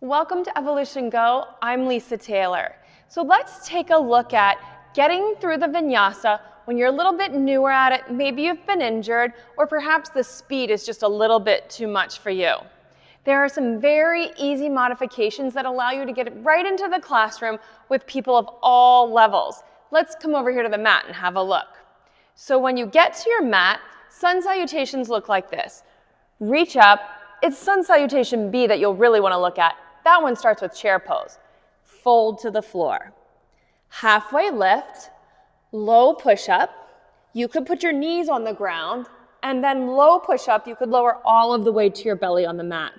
Welcome to Evolution Go. I'm Lisa Taylor. So let's take a look at getting through the vinyasa when you're a little bit newer at it, maybe you've been injured, or perhaps the speed is just a little bit too much for you. There are some very easy modifications that allow you to get right into the classroom with people of all levels. Let's come over here to the mat and have a look. So when you get to your mat, sun salutations look like this. Reach up. It's sun salutation B that you'll really want to look at. That one starts with chair pose. Fold to the floor. Halfway lift, low push-up. You could put your knees on the ground, and then low push-up, you could lower all of the way to your belly on the mat.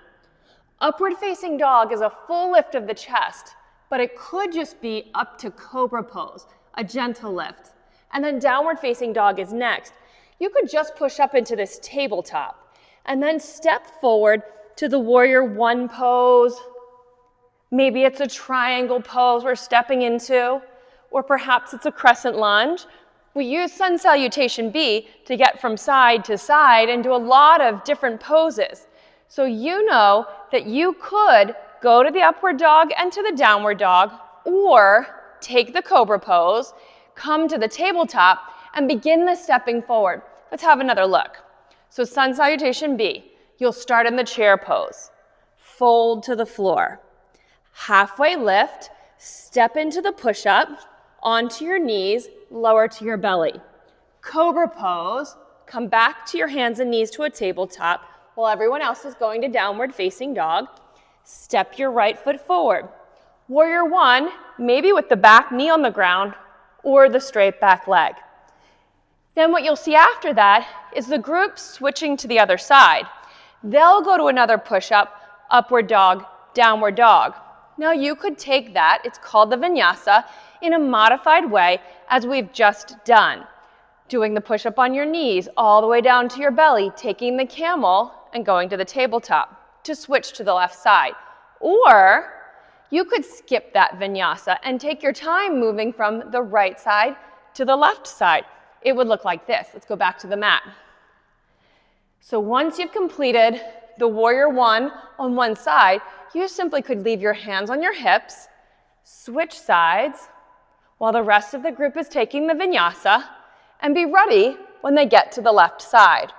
Upward facing dog is a full lift of the chest, but it could just be up to cobra pose, a gentle lift. And then downward facing dog is next. You could just push up into this tabletop, and then step forward to the warrior one pose. Maybe it's a triangle pose we're stepping into, or perhaps it's a crescent lunge. We use sun salutation B to get from side to side and do a lot of different poses. So you know that you could go to the upward dog and to the downward dog, or take the cobra pose, come to the tabletop, and begin the stepping forward. Let's have another look. So sun salutation B, you'll start in the chair pose. Fold to the floor. Halfway lift, step into the push-up, onto your knees, lower to your belly. Cobra pose, come back to your hands and knees to a tabletop while everyone else is going to downward facing dog. Step your right foot forward. Warrior one, maybe with the back knee on the ground or the straight back leg. Then what you'll see after that is the group switching to the other side. They'll go to another push-up, upward dog, downward dog. Now you could take that, it's called the vinyasa, in a modified way as we've just done. Doing the push-up on your knees all the way down to your belly, taking the camel and going to the tabletop to switch to the left side. Or you could skip that vinyasa and take your time moving from the right side to the left side. It would look like this. Let's go back to the mat. So once you've completed the warrior one on one side, you simply could leave your hands on your hips, switch sides, while the rest of the group is taking the vinyasa, and be ready when they get to the left side.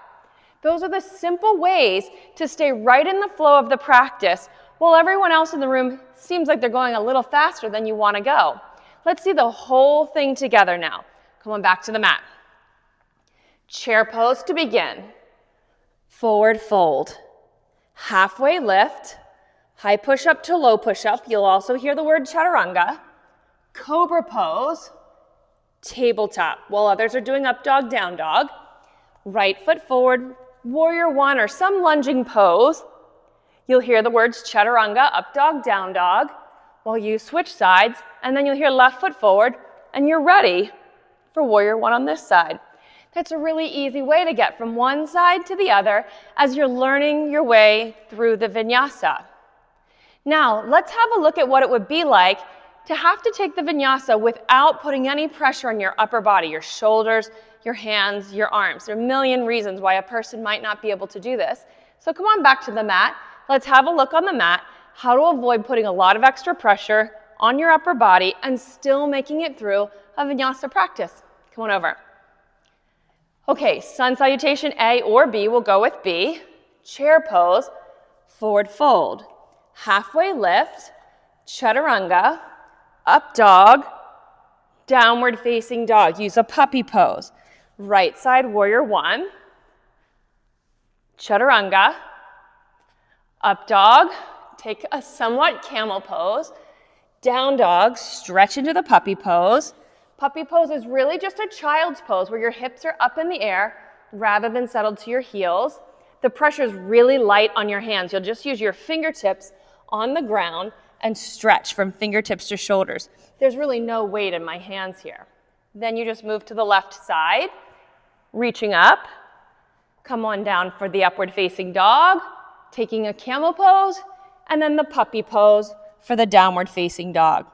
Those are the simple ways to stay right in the flow of the practice while everyone else in the room seems like they're going a little faster than you want to go. Let's see the whole thing together now. Come on back to the mat. Chair pose to begin. Forward fold. Halfway lift. High push-up to low push-up. You'll also hear the word chaturanga. Cobra pose. Tabletop. While others are doing up dog, down dog. Right foot forward. Warrior one or some lunging pose. You'll hear the words chaturanga, up dog, down dog, while you switch sides. And then you'll hear left foot forward. And you're ready for warrior one on this side. That's a really easy way to get from one side to the other as you're learning your way through the vinyasa. Now, let's have a look at what it would be like to have to take the vinyasa without putting any pressure on your upper body, your shoulders, your hands, your arms. There are a million reasons why a person might not be able to do this. So come on back to the mat. Let's have a look on the mat, how to avoid putting a lot of extra pressure on your upper body and still making it through a vinyasa practice. Come on over. Okay, sun salutation A or B, we'll go with B. Chair pose, forward fold. Halfway lift, chaturanga, up dog, downward facing dog. Use a puppy pose. Right side warrior one, chaturanga, up dog, take a somewhat camel pose, down dog, stretch into the puppy pose. Puppy pose is really just a child's pose where your hips are up in the air rather than settled to your heels. The pressure is really light on your hands. You'll just use your fingertips on the ground and stretch from fingertips to shoulders. There's really no weight in my hands here. Then you just move to the left side, reaching up. Come on down for the upward facing dog, taking a camel pose, and then the puppy pose for the downward facing dog.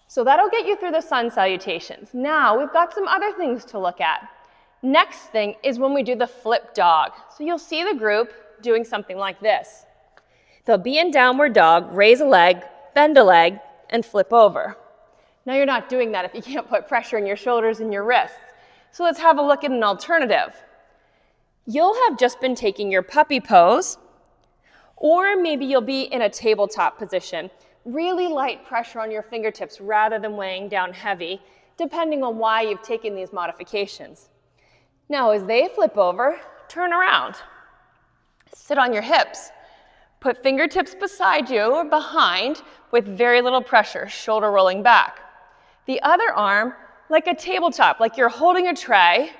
So that'll get you through the sun salutations. Now we've got some other things to look at. Next thing is when we do the flip dog. So you'll see the group doing something like this. They'll be in downward dog, raise a leg, bend a leg, and flip over. Now you're not doing that if you can't put pressure in your shoulders and your wrists. So let's have a look at an alternative. You'll have just been taking your puppy pose, or maybe you'll be in a tabletop position. Really light pressure on your fingertips rather than weighing down heavy, depending on why you've taken these modifications. Now as they flip over, turn around. Sit on your hips. Put fingertips beside you or behind with very little pressure, shoulder rolling back. The other arm, like a tabletop, like you're holding a tray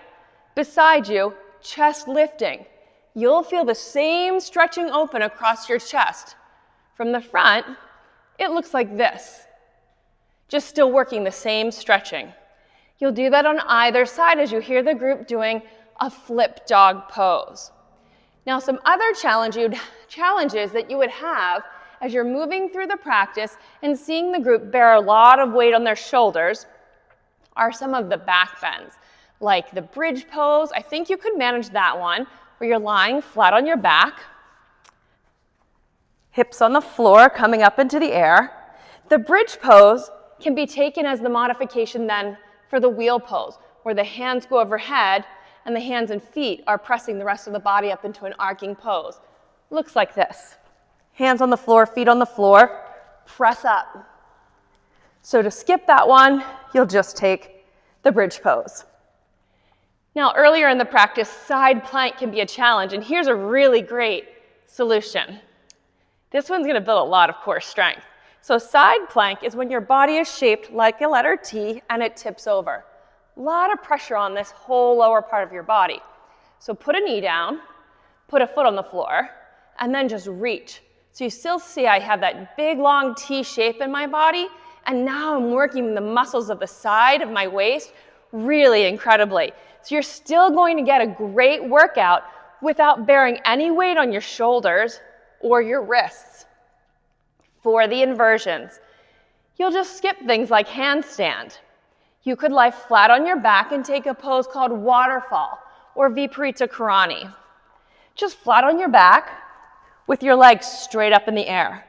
beside you, chest lifting. You'll feel the same stretching open across your chest. From the front, it looks like this. Just still working the same stretching. You'll do that on either side as you hear the group doing a flip dog pose. Now, some other challenges that you would have as you're moving through the practice and seeing the group bear a lot of weight on their shoulders are some of the back bends, like the bridge pose. I think you could manage that one, where you're lying flat on your back, hips on the floor, coming up into the air. The bridge pose can be taken as the modification then for the wheel pose, where the hands go overhead and the hands and feet are pressing the rest of the body up into an arcing pose. Looks like this. Hands on the floor, feet on the floor, press up. So to skip that one, you'll just take the bridge pose. Now, earlier in the practice, side plank can be a challenge, and here's a really great solution. This one's going to build a lot of core strength. So side plank is when your body is shaped like a letter T and it tips over. A lot of pressure on this whole lower part of your body. So put a knee down, put a foot on the floor, and then just reach. So you still see I have that big long T shape in my body, and now I'm working the muscles of the side of my waist really incredibly. So you're still going to get a great workout without bearing any weight on your shoulders or your wrists. For the inversions, you'll just skip things like handstand. You could lie flat on your back and take a pose called waterfall or Viparita Karani. Just flat on your back with your legs straight up in the air.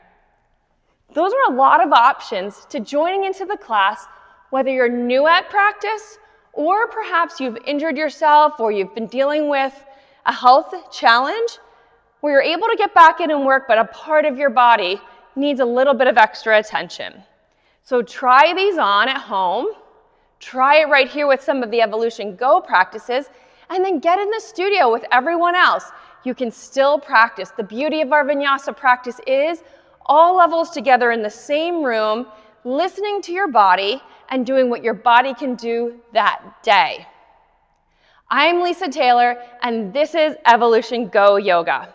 Those are a lot of options to joining into the class, whether you're new at practice or perhaps you've injured yourself or you've been dealing with a health challenge where you're able to get back in and work, but a part of your body needs a little bit of extra attention. So try these on at home. Try it right here with some of the Evolution Go practices, and then get in the studio with everyone else. You can still practice. The beauty of our Vinyasa practice is all levels together in the same room, listening to your body and doing what your body can do that day. I'm Lisa Taylor, and this is Evolution Go Yoga.